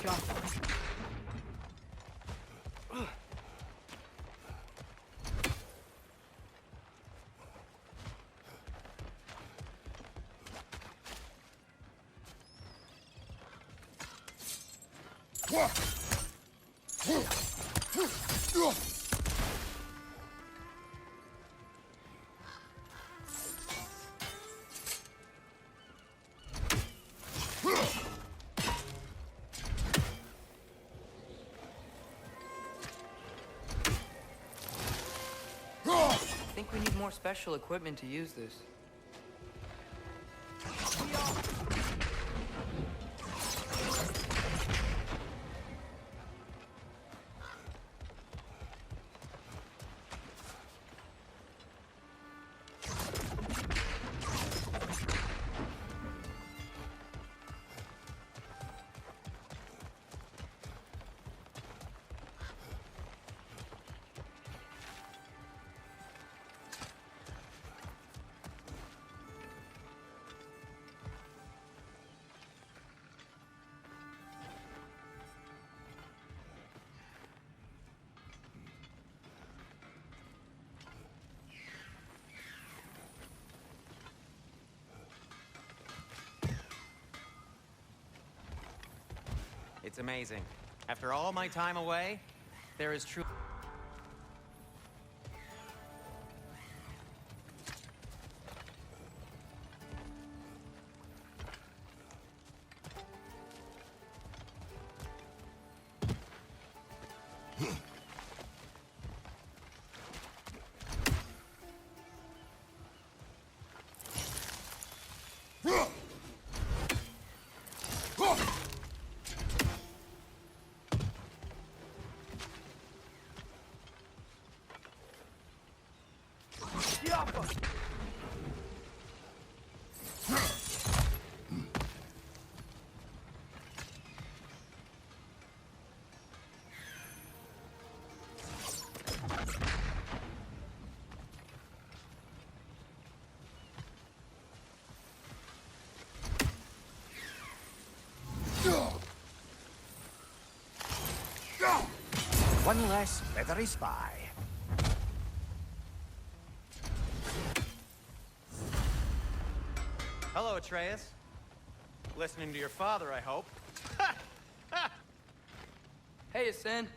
I think we need more special equipment to use this. It's amazing. After all my time away, there is true... One less feathery spy. Hello, Atreus. Listening to your father, I hope. Hey, Asen.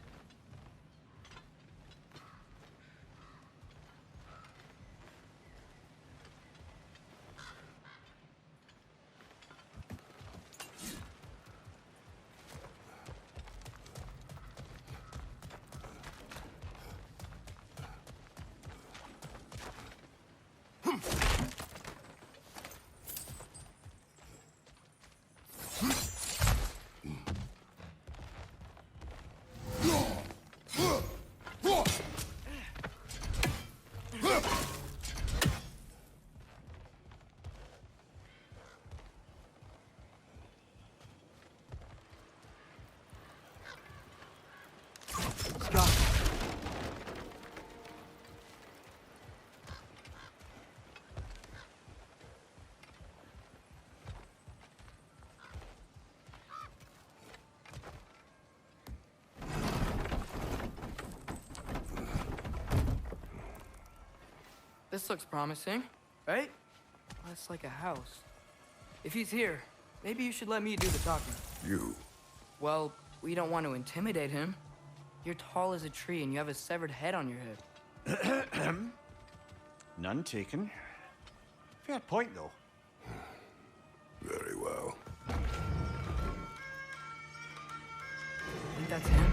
This looks promising, right? That's like a house. If he's here, maybe you should let me do the talking. You? Well, we don't want to intimidate him. You're tall as a tree and you have a severed head on your head. None taken. Fair point, though. Very well. Think that's him?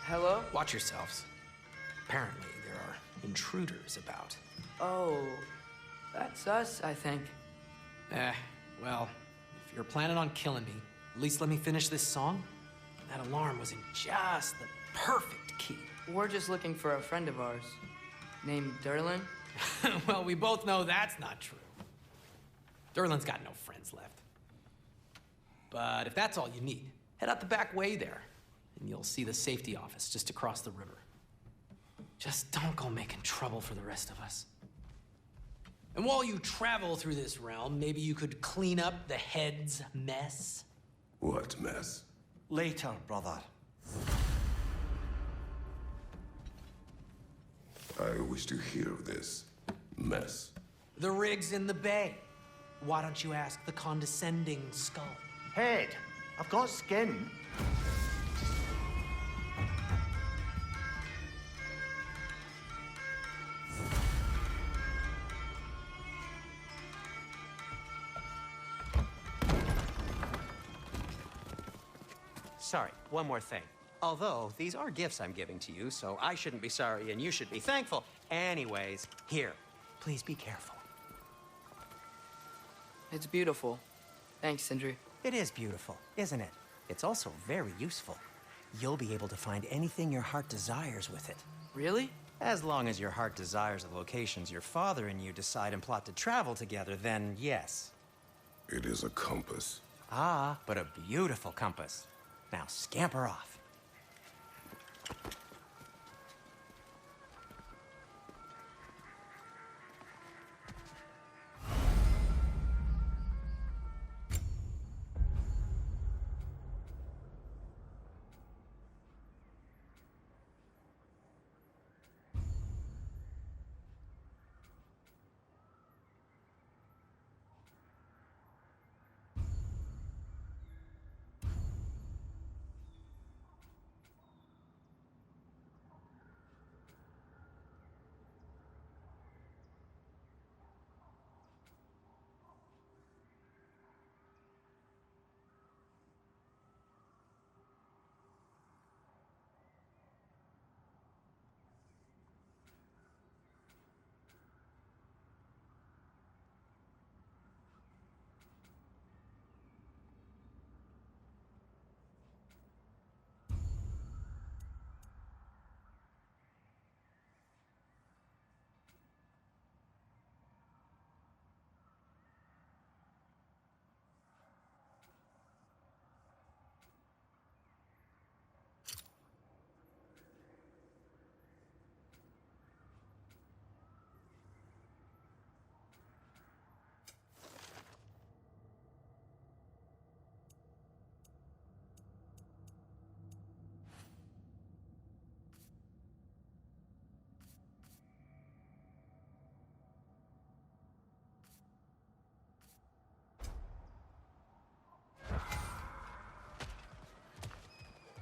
Hello? Watch yourselves. Apparently, there are intruders about. Oh, that's us, I think. Well, if you're planning on killing me, at least let me finish this song. That alarm was in just the perfect key. We're just looking for a friend of ours, named Durlin. Well, we both know that's not true. Durlin's got no friends left. But if that's all you need, head out the back way there, and you'll see the safety office just across the river. Just don't go making trouble for the rest of us. And while you travel through this realm, maybe you could clean up the head's mess? What mess? Later, brother. I wish to hear this mess. The rig's in the bay. Why don't you ask the condescending skull? Head, I've got skin. Sorry, one more thing. Although, these are gifts I'm giving to you, so I shouldn't be sorry and you should be thankful. Anyways, here, please be careful. It's beautiful. Thanks, Sindri. It is beautiful, isn't it? It's also very useful. You'll be able to find anything your heart desires with it. Really? As long as your heart desires the locations your father and you decide and plot to travel together, then yes. It is a compass. Ah, but a beautiful compass. Now scamper off.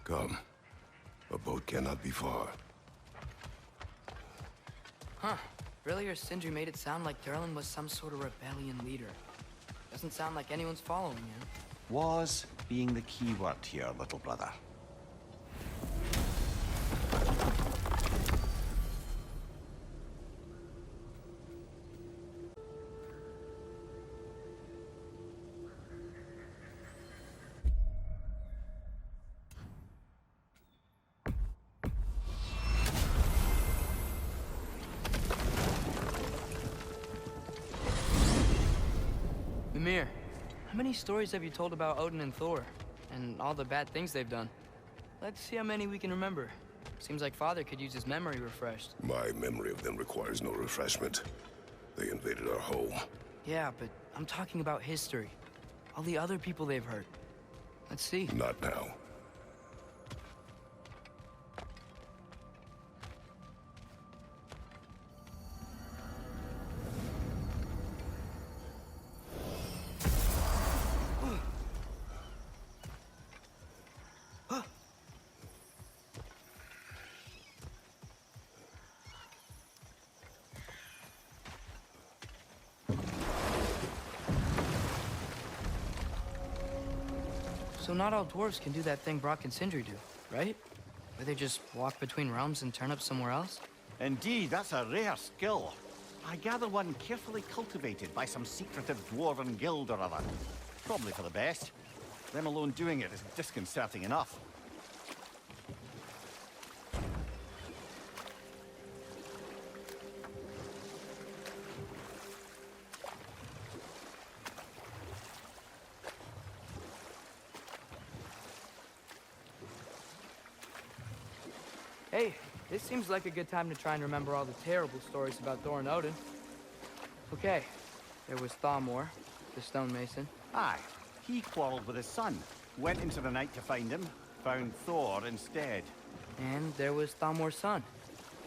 Come. A boat cannot be far. Huh. Earlier, Sindri made it sound like Durlin was some sort of rebellion leader. Doesn't sound like anyone's following him. Was being the key word here, little brother. Mimir, how many stories have you told about Odin and Thor? And all the bad things they've done? Let's see how many we can remember. Seems like Father could use his memory refreshed. My memory of them requires no refreshment. They invaded our home. Yeah, but I'm talking about history. All the other people they've hurt. Let's see. Not now. So not all dwarves can do that thing Brock and Sindri do, right? Where they just walk between realms and turn up somewhere else? Indeed, that's a rare skill. I gather one carefully cultivated by some secretive dwarven guild or other. Probably for the best. Them alone doing it is disconcerting enough. Hey, this seems like a good time to try and remember all the terrible stories about Thor and Odin. Okay, there was Thalmor, the stonemason. Aye, he quarreled with his son, went into the night to find him, found Thor instead. And there was Thalmor's son,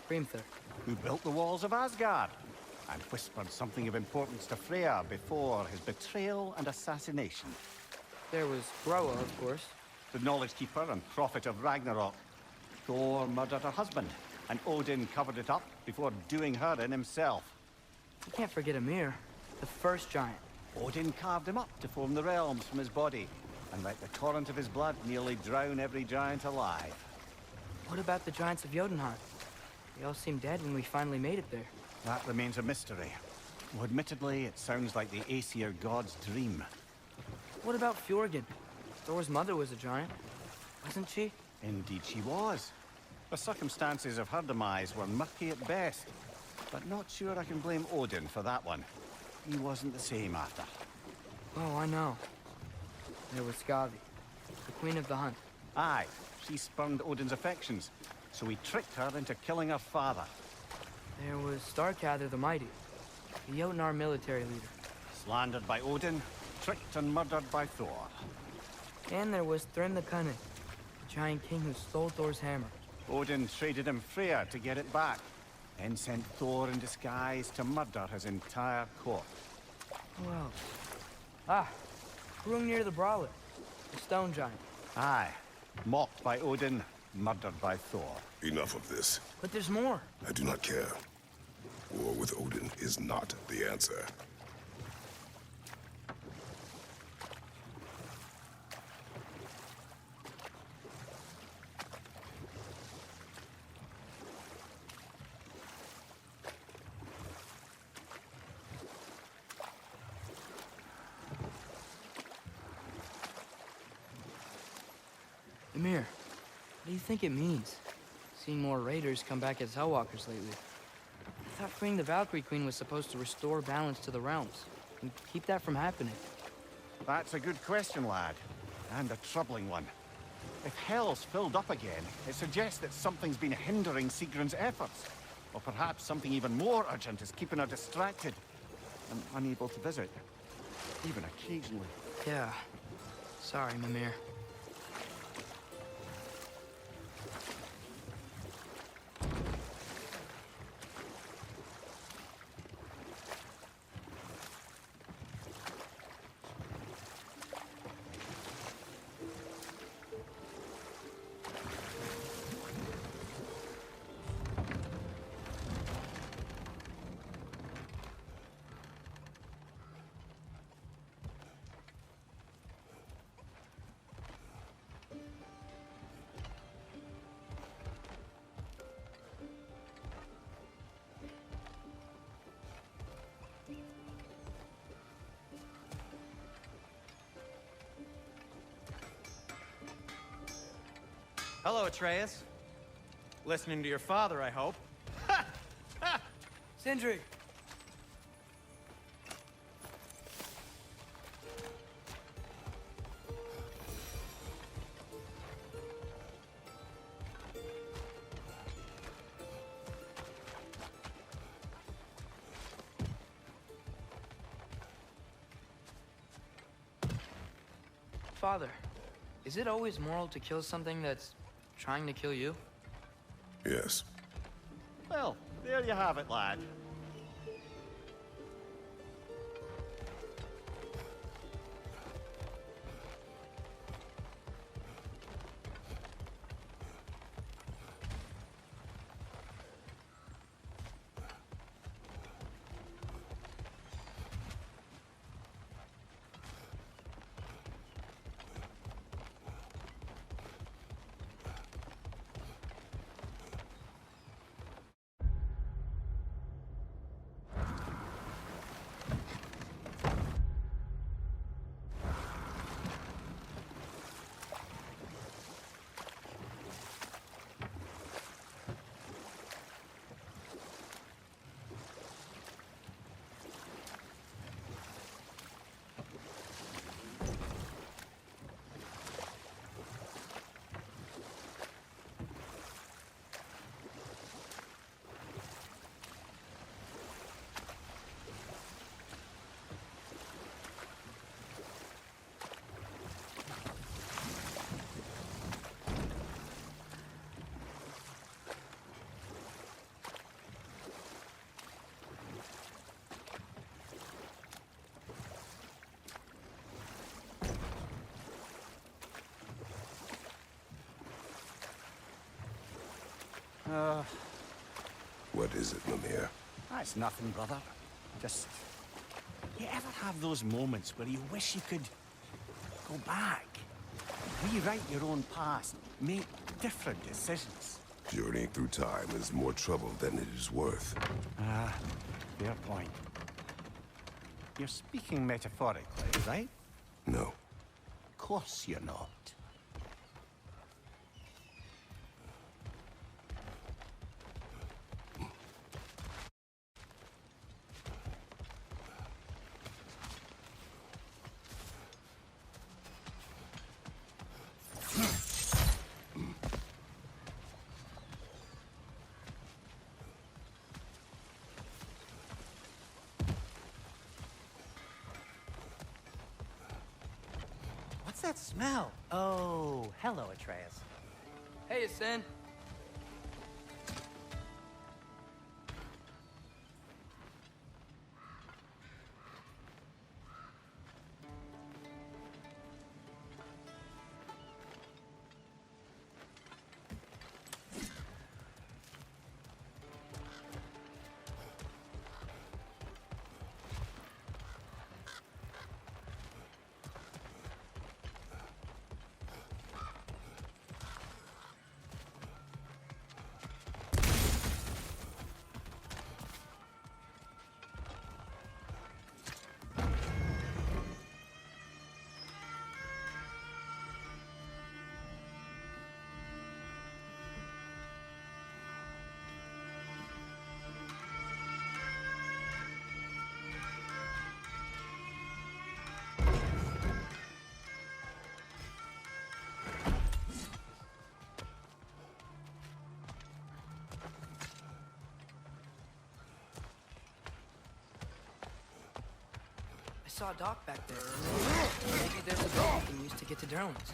Hrimthur. Who built the walls of Asgard, and whispered something of importance to Freya before his betrayal and assassination. There was Groa, of course. The knowledge keeper and prophet of Ragnorrok. Thor murdered her husband, and Odin covered it up before doing her in himself. You can't forget Ymir, the first giant. Odin carved him up to form the realms from his body, and let the torrent of his blood nearly drown every giant alive. What about the giants of Jotunheim? They all seemed dead when we finally made it there. That remains a mystery. Well, admittedly, it sounds like the Aesir god's dream. What about Fjorgyn? Thor's mother was a giant, wasn't she? Indeed she was. The circumstances of her demise were murky at best, but not sure I can blame Odin for that one. He wasn't the same after. Oh, I know. There was Skavi, the queen of the hunt. Aye, she spurned Odin's affections, so he tricked her into killing her father. There was Starkather the Mighty, the Jotnar military leader. Slandered by Odin, tricked and murdered by Thor. And there was Thrym the Cunning, the giant king who stole Thor's hammer. Odin traded him Freya to get it back, then sent Thor in disguise to murder his entire court. Who else? Ah, Hrungnir the Brawler, the stone giant. Aye, mocked by Odin, murdered by Thor. Enough of this. But there's more. I do not care. War with Odin is not the answer. Ymir, what do you think it means? Seeing more raiders come back as Hellwalkers lately. I thought freeing the Valkyrie Queen was supposed to restore balance to the realms and keep that from happening. That's a good question, lad. And a troubling one. If Hell's filled up again, it suggests that something's been hindering Sigrun's efforts. Or perhaps something even more urgent is keeping her distracted and unable to visit. Even occasionally. Yeah. Sorry, Mimir. Hello, Atreus. Listening to your father, I hope. Sindri! Father, is it always moral to kill something that's trying to kill you? Yes. Well, there you have it, lad. What is it, Mimir? That's nothing, brother. Just... You ever have those moments where you wish you could go back? Rewrite your own past, make different decisions? Journeying through time is more trouble than it is worth. Ah, fair point. You're speaking metaphorically, right? No. Of course you're not. What's that smell? Oh, hello, Atreus. Hey, Sin. I saw a dock back there. Maybe there's a boat we can use to get to Derlin's.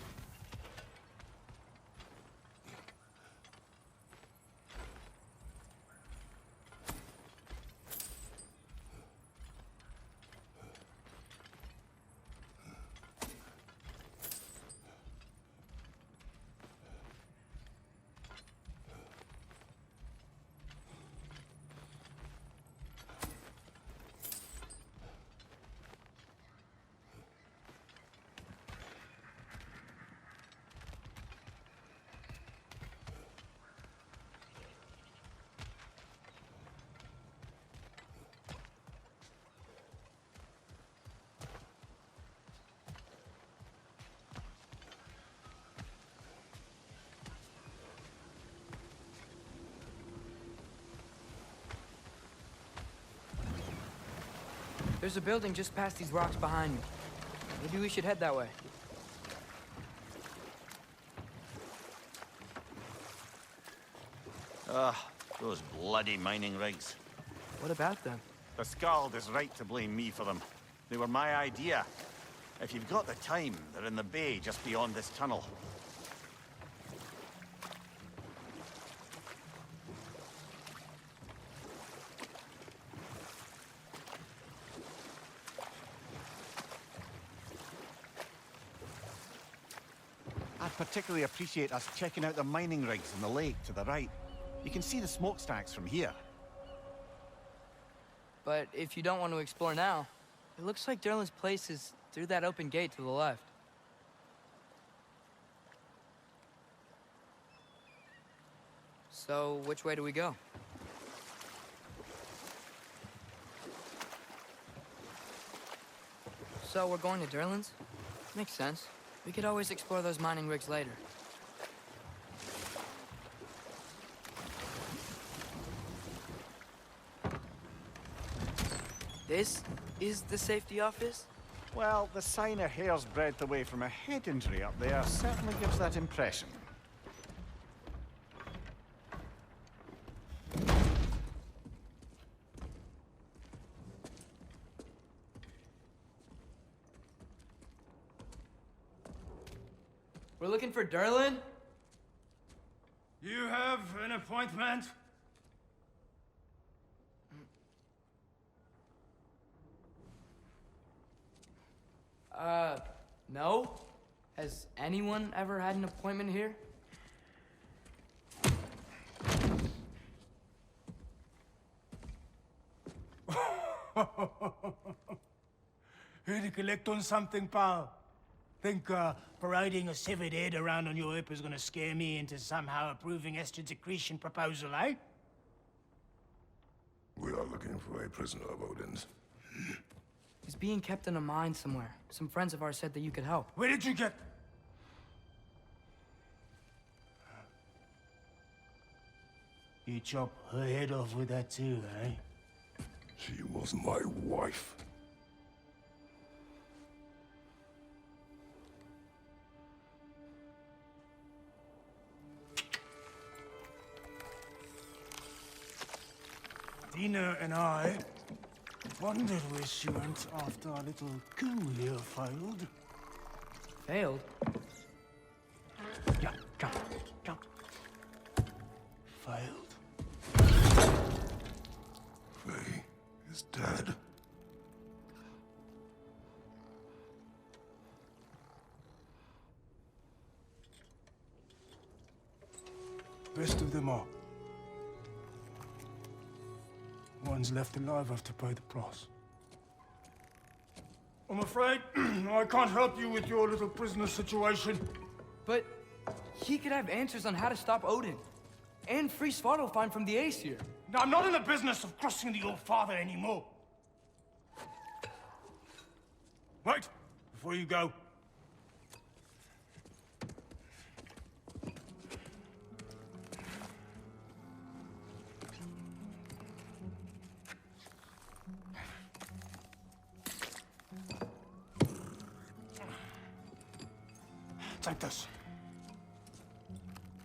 There's a building just past these rocks behind me. Maybe we should head that way. Ah, those bloody mining rigs. What about them? The Skald is right to blame me for them. They were my idea. If you've got the time, they're in the bay just beyond this tunnel. I'd particularly appreciate us checking out the mining rigs in the lake to the right. You can see the smokestacks from here. But if you don't want to explore now, it looks like Derlin's place is through that open gate to the left. So, which way do we go? So, we're going to Derlin's? Makes sense. We could always explore those mining rigs later. This is the safety office? Well, the sign a hair's breadth away from a head injury up there certainly gives that impression. We're looking for Derlin? You have an appointment? No? Has anyone ever had an appointment here? Here to collect on something, pal? Think parading a severed head around on your hip is gonna scare me into somehow approving Estrid's accretion proposal, eh? We are looking for a prisoner of Odin's. He's being kept in a mine somewhere. Some friends of ours said that you could help. Where did you get... You chop her head off with that too, eh? She was my wife. Dina and I wondered where she went after our little coup here failed. Failed? Jump, jump, jump. Failed. Faye is dead. Best of them are. Ones left alive have to pay the price. I'm afraid I can't help you with your little prisoner situation. But he could have answers on how to stop Odin. And free Svartalfheim from the Aesir. Now, I'm not in the business of crossing the old father anymore. Wait, before you go. Take this.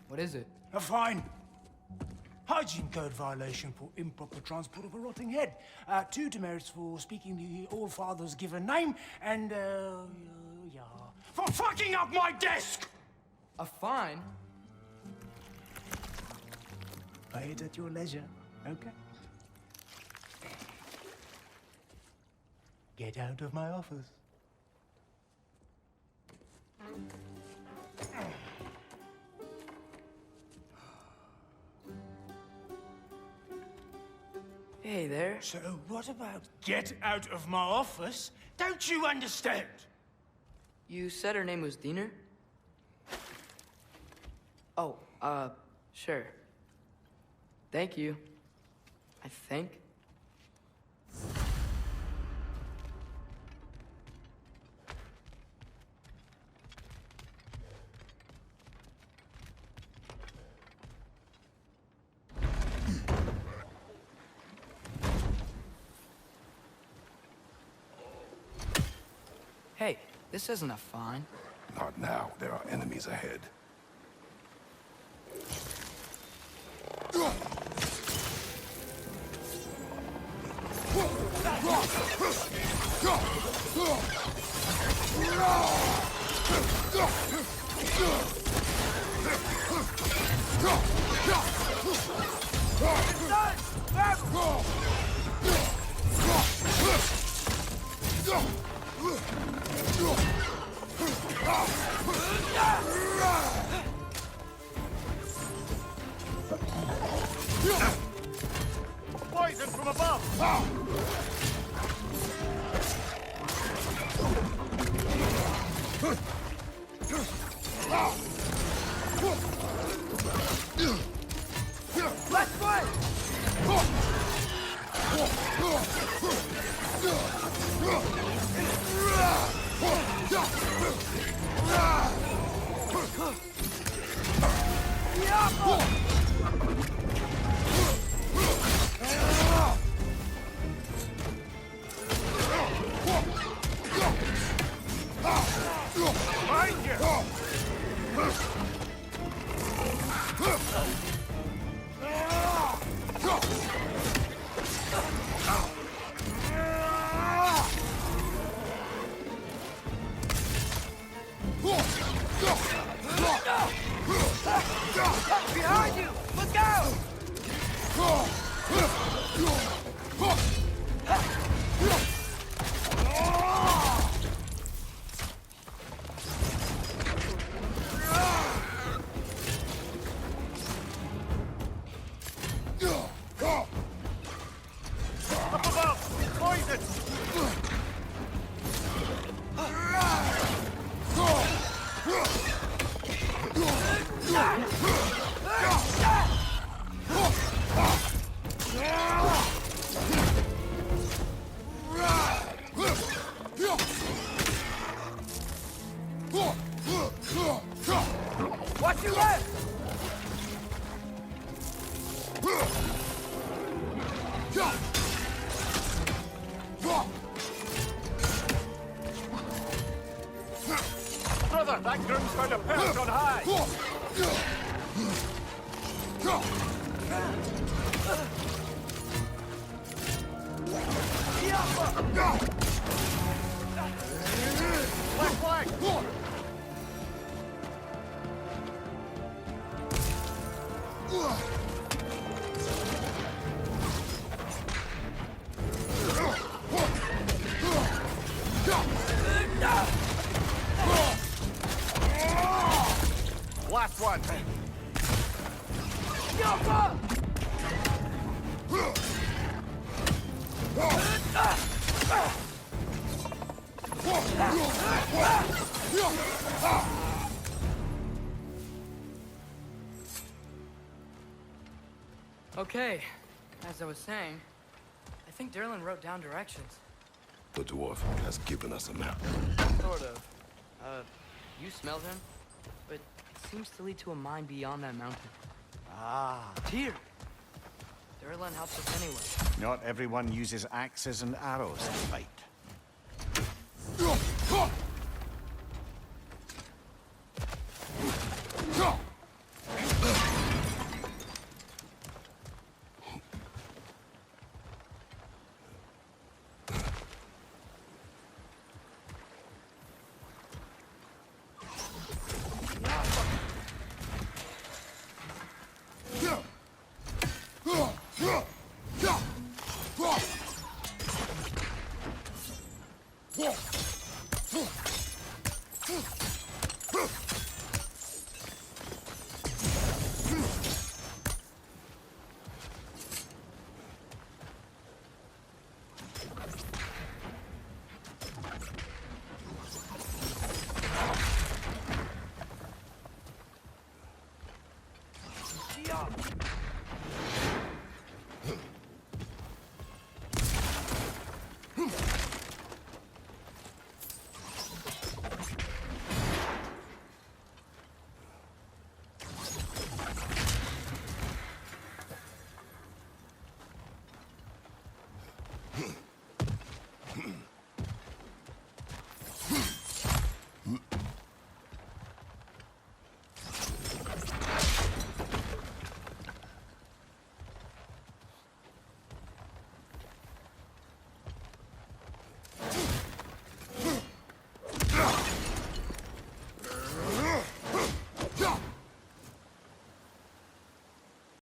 What is it? A fine. Hygiene code violation for improper transport of a rotting head. 2 demerits for speaking the All-Father's given name, and, yeah. For fucking up my desk! A fine? Pay it at your leisure, okay? Get out of my office. Hey there. So what about get out of my office? Don't you understand? You said her name was Diener? Oh, sure. Thank you. I think. Hey, this isn't a fine. Not now. There are enemies ahead. Poison from above! Let's fight! Behind you! Behind you! Brother, that groom's found a perch on high! Left flank! Last one! Okay, as I was saying, I think Derlin wrote down directions. The dwarf has given us a map. Sort of. You smelled him? But it seems to lead to a mine beyond that mountain. Ah. Here! Derlin helps us anyway. Not everyone uses axes and arrows to fight.